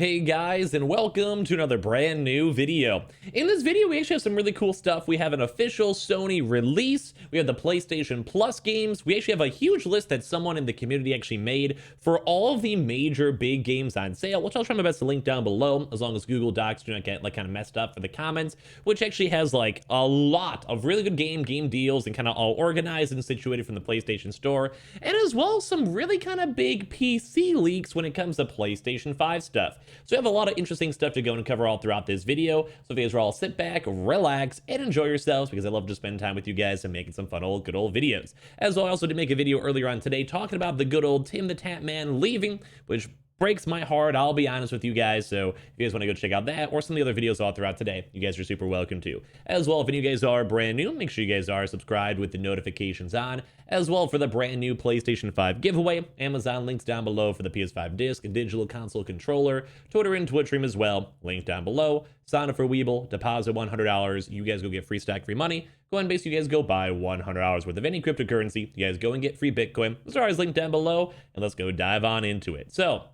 Hey guys, and welcome to another brand new video. In this video, we actually have some really cool stuff. We have an official Sony release. We have the PlayStation Plus games. We actually have a huge list that someone in the community actually made for all of the major big games on sale, which I'll try my best to link down below, as long as Google Docs do not get kind of messed up for the comments, which actually has a lot of really good game deals and kind of all organized and situated from the PlayStation Store, and as well as some really kind of big PC leaks when it comes to PlayStation 5 stuff. So we have a lot of interesting stuff to go and cover all throughout this video. So if you guys are all sit back, relax, and enjoy yourselves, because I love to spend time with you guys and making some fun good old videos. As well, I also did make a video earlier on today talking about the good old Tim the Tap Man leaving, which breaks my heart, I'll be honest with you guys. So if you guys want to go check out that or some of the other videos all throughout today, you guys are super welcome to. As well, if any of you guys are brand new, make sure you guys are subscribed with the notifications on. As well, for the brand new PlayStation 5 giveaway, Amazon links down below for the PS5 disc and digital console controller, Twitter and Twitch stream as well, link down below. Sign up for Weeble, deposit $100, you guys go get free stack, free money. Go ahead and basically you guys go buy $100 worth of any cryptocurrency. You guys go and get free Bitcoin. Those are always linked down below, and let's go dive on into it. So,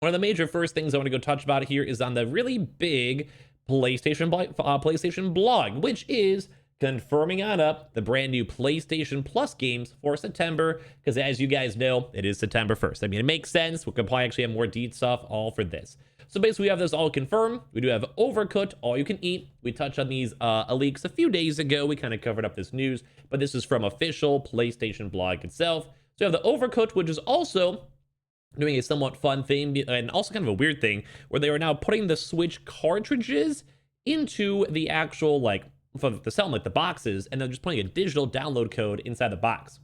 one of the major first things I want to go touch about here is on the really big PlayStation blog, which is confirming on up the brand new PlayStation Plus games for September, because as you guys know, it is September 1st. I mean, it makes sense. We could probably actually have more deep stuff all for this. So basically, we have this all confirmed. We do have Overcooked, all you can eat. We touched on these leaks a few days ago. We kind of covered up this news, but this is from official PlayStation blog itself. So we have the Overcooked, which is also doing a somewhat fun thing and also kind of a weird thing where they are now putting the Switch cartridges into the actual for the sell the boxes, and they're just putting a digital download code inside the box.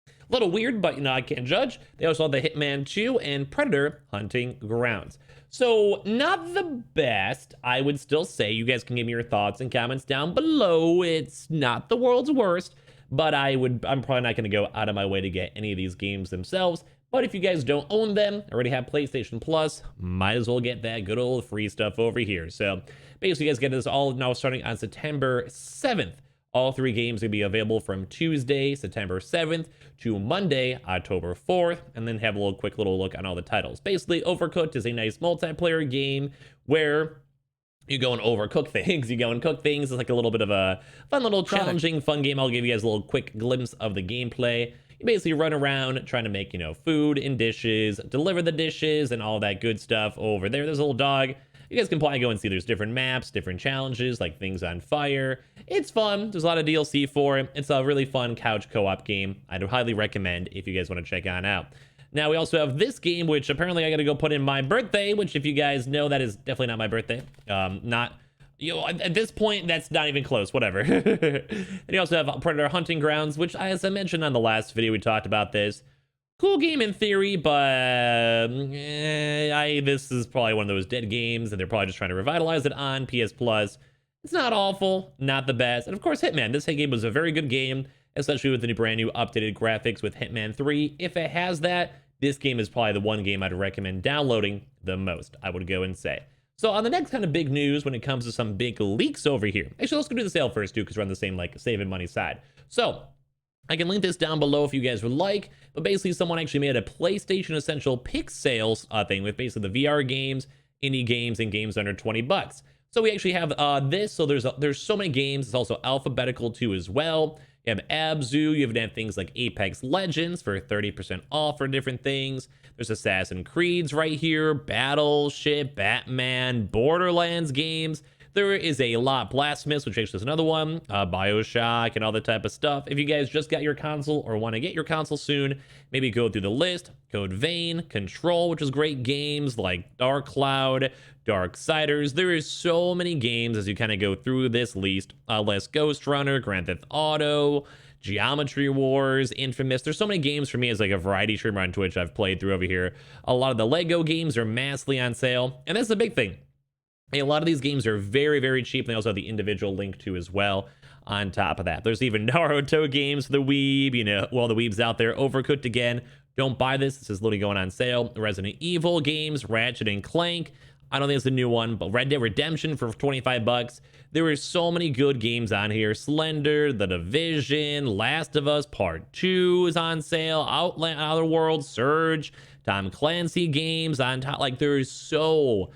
A little weird, but I can't judge. They also have the Hitman 2 and Predator Hunting Grounds. So not the best, I would still say. You guys can give me your thoughts and comments down below. It's not the world's worst, but I'm probably not going to go out of my way to get any of these games themselves. But if you guys don't own them, already have PlayStation Plus, might as well get that good old free stuff over here. So basically, you guys get this all now starting on September 7th. All three games will be available from Tuesday, September 7th to Monday, October 4th, and then have a quick little look on all the titles. Basically, Overcooked is a nice multiplayer game where you go and overcook things. You go and cook things. It's like a little bit of a fun little challenging fun game. I'll give you guys a little quick glimpse of the gameplay. You basically run around trying to make, food and dishes, deliver the dishes and all that good stuff over there. There's a little dog. You guys can probably go and see there's different maps, different challenges, like things on fire. It's fun. There's a lot of DLC for it. It's a really fun couch co-op game. I'd highly recommend if you guys want to check on out. Now, we also have this game, which apparently I got to go put in my birthday, which if you guys know, that is definitely not my birthday. At this point, that's not even close, whatever. And you also have Predator Hunting Grounds, which, as I mentioned on the last video, we talked about this. Cool game in theory, but this is probably one of those dead games, and they're probably just trying to revitalize it on PS Plus. It's not awful, not the best. And of course, Hitman. This game was a very good game, especially with the brand new updated graphics with Hitman 3. If it has that, this game is probably the one game I'd recommend downloading the most, I would go and say. So on the next kind of big news when it comes to some big leaks over here. Actually, let's go do the sale first, too, because we're on the same, saving money side. So I can link this down below if you guys would like, but basically someone actually made a PlayStation Essential pick sales thing with basically the VR games, indie games, and games under 20 bucks. So we actually have this. So there's so many games. It's also alphabetical, too, as well. You have Abzu, you have things like Apex Legends for 30% off for different things. There's Assassin's Creeds right here, Battleship, Batman, Borderlands games. There is a lot, Blasphemous, which actually is another one, Bioshock, and all that type of stuff. If you guys just got your console or want to get your console soon, maybe go through the list. Code Vein, Control, which is great games like Dark Cloud, Darksiders. There is so many games as you kind of go through this list. Ghost Runner, Grand Theft Auto, Geometry Wars, Infamous. There's so many games for me as a variety streamer on Twitch I've played through over here. A lot of the Lego games are massively on sale, and that's the big thing. A lot of these games are very, very cheap. They also have the individual link to as well on top of that. There's even Naruto games for the weeb, all the weebs out there. Overcooked again. Don't buy this. This is literally going on sale. Resident Evil games, Ratchet and Clank. I don't think it's the new one, but Red Dead Redemption for 25 bucks. There are so many good games on here. Slender, The Division, Last of Us Part 2 is on sale. Outland, Outer Worlds, Surge, Tom Clancy games on top. Like, there's so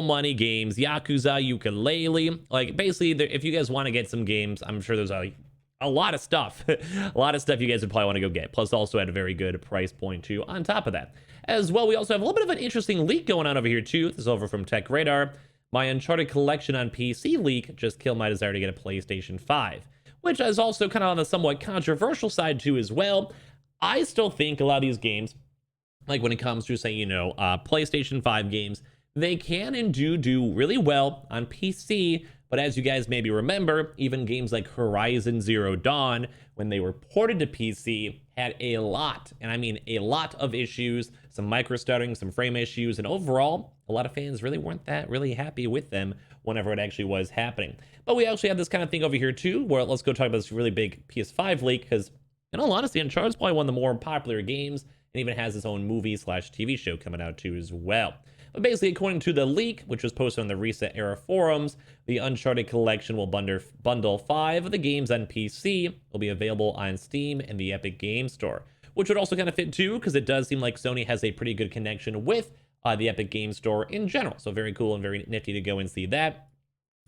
many games. Yakuza, Ukulele. Like, basically, if you guys want to get some games, I'm sure there's a lot of stuff. A lot of stuff you guys would probably want to go get. Plus, also at a very good price point, too, on top of that. As well, we also have a little bit of an interesting leak going on over here, too. This is over from Tech Radar. My Uncharted collection on PC leak just killed my desire to get a PlayStation 5, which is also kind of on the somewhat controversial side, too, as well. I still think a lot of these games, like when it comes to, say, PlayStation 5 games, they can and do really well on PC. But as you guys maybe remember, even games like Horizon Zero Dawn, when they were ported to PC, had a lot, and I mean a lot of issues, some micro-stuttering, some frame issues, and overall, a lot of fans really weren't that really happy with them whenever it actually was happening. But we actually have this kind of thing over here too, where let's go talk about this really big PS5 leak, because in all honesty, Uncharted's probably one of the more popular games, and even has its own movie/TV show coming out too as well. But basically, according to the leak, which was posted on the Reset Era forums, the Uncharted collection will bundle 5 of the games on PC. Will be available on Steam and the Epic Games Store, which would also kind of fit too, because it does seem like Sony has a pretty good connection with the Epic Games Store in general. So very cool and very nifty to go and see that.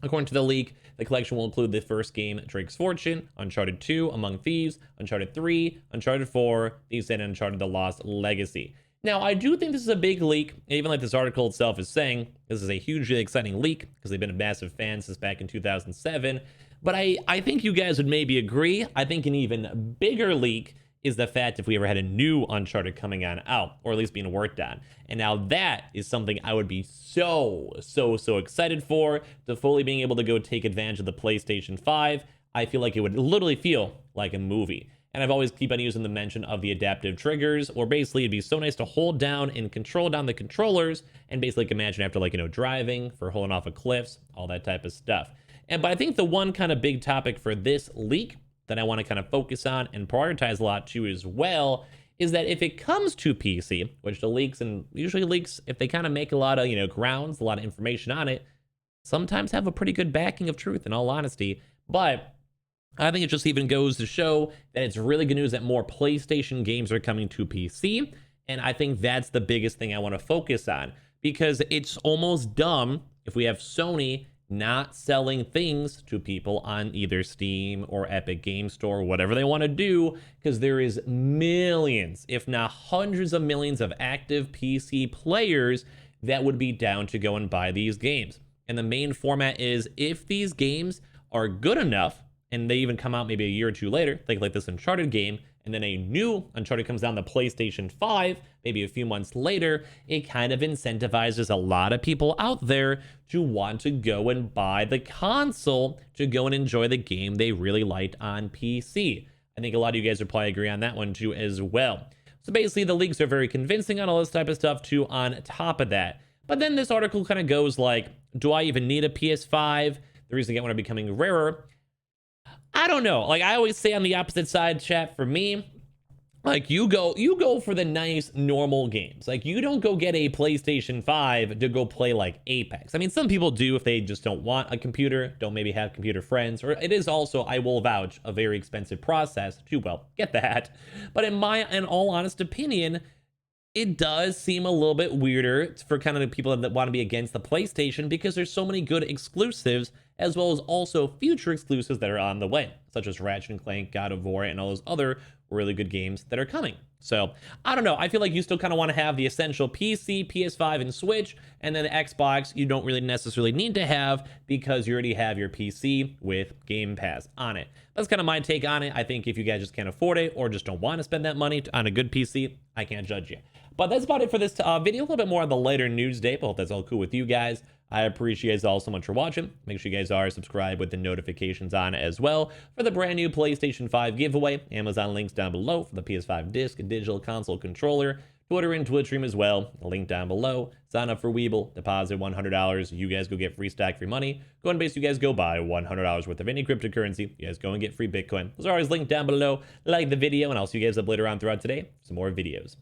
According to the leak, the collection will include the first game, Drake's Fortune, Uncharted 2, Among Thieves, Uncharted 3, Uncharted 4, Thieves and Uncharted The Lost Legacy. Now, I do think this is a big leak, even like this article itself is saying, this is a hugely exciting leak, because they've been a massive fan since back in 2007, but I think you guys would maybe agree. I think an even bigger leak is the fact if we ever had a new Uncharted coming on out, or at least being worked on. And now that is something I would be so excited for, to fully being able to go take advantage of the PlayStation 5. I feel like it would literally feel like a movie. And I've always keep on using the mention of the adaptive triggers, or basically it'd be so nice to hold down and control down the controllers, and basically imagine after driving, for holding off of cliffs, all that type of stuff. But I think the one kind of big topic for this leak that I want to kind of focus on and prioritize a lot too as well, is that if it comes to PC, which the leaks, and usually leaks, if they kind of make a lot of, grounds, a lot of information on it, sometimes have a pretty good backing of truth, in all honesty. But I think it just even goes to show that it's really good news that more PlayStation games are coming to PC. And I think that's the biggest thing I want to focus on, because it's almost dumb if we have Sony not selling things to people on either Steam or Epic Games Store, whatever they want to do, because there is millions, if not hundreds of millions of active PC players that would be down to go and buy these games. And the main format is, if these games are good enough, and they even come out maybe a year or two later, think like this Uncharted game, and then a new Uncharted comes down the PlayStation 5, maybe a few months later, it kind of incentivizes a lot of people out there to want to go and buy the console to go and enjoy the game they really liked on PC. I think a lot of you guys would probably agree on that one too as well. So basically, the leaks are very convincing on all this type of stuff too on top of that. But then this article kind of goes like, do I even need a PS5? The reason I get one are becoming rarer. I don't know. Like I always say on the opposite side, chat, for me, like you go for the nice normal games. Like you don't go get a PlayStation 5 to go play like Apex. I mean, some people do if they just don't want a computer, don't maybe have computer friends, or it is also, I will vouch, a very expensive process to, well, get that. But in all honest opinion, it does seem a little bit weirder for kind of the people that want to be against the PlayStation, because there's so many good exclusives, as well as also future exclusives that are on the way, such as Ratchet & Clank, God of War, and all those other really good games that are coming. So, I don't know. I feel like you still kind of want to have the essential PC, PS5, and Switch, and then the Xbox you don't really necessarily need to have, because you already have your PC with Game Pass on it. That's kind of my take on it. I think if you guys just can't afford it, or just don't want to spend that money on a good PC, I can't judge you. But that's about it for this video. A little bit more on the later news day, but hope that's all cool with you guys. I appreciate you guys all so much for watching. Make sure you guys are subscribed with the notifications on as well for the brand new PlayStation 5 giveaway. Amazon links down below for the PS5 disc and digital console controller. Twitter and Twitch stream as well. A link down below. Sign up for Weeble. Deposit $100. You guys go get free stack free money. Go and base you guys go buy $100 worth of any cryptocurrency. You guys go and get free Bitcoin. Those are always linked down below. Like the video, and I'll see you guys up later on throughout today for some more videos.